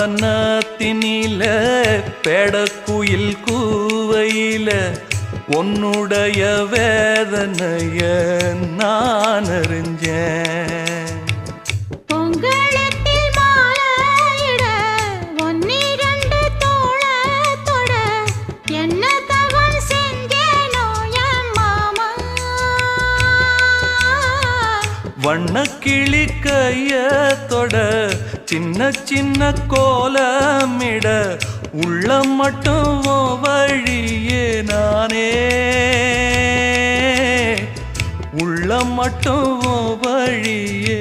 புன்னவனத்தினில பேடக்குயில் கூவையில உன்னுடைய வேதனைய நான் அறிஞ்சேன். பொங்கலத்தில் மாலையிட ஒன்னிரண்டு தோளத்தொட என்ன தவம் செஞ்சேனோ என் மாமா. வண்ணக்கிளி கையத்தொட சின்ன சின்ன கோலமிட உள்ளம் மட்டும் வழியே நானே உள்ளம் மட்டும் வழியே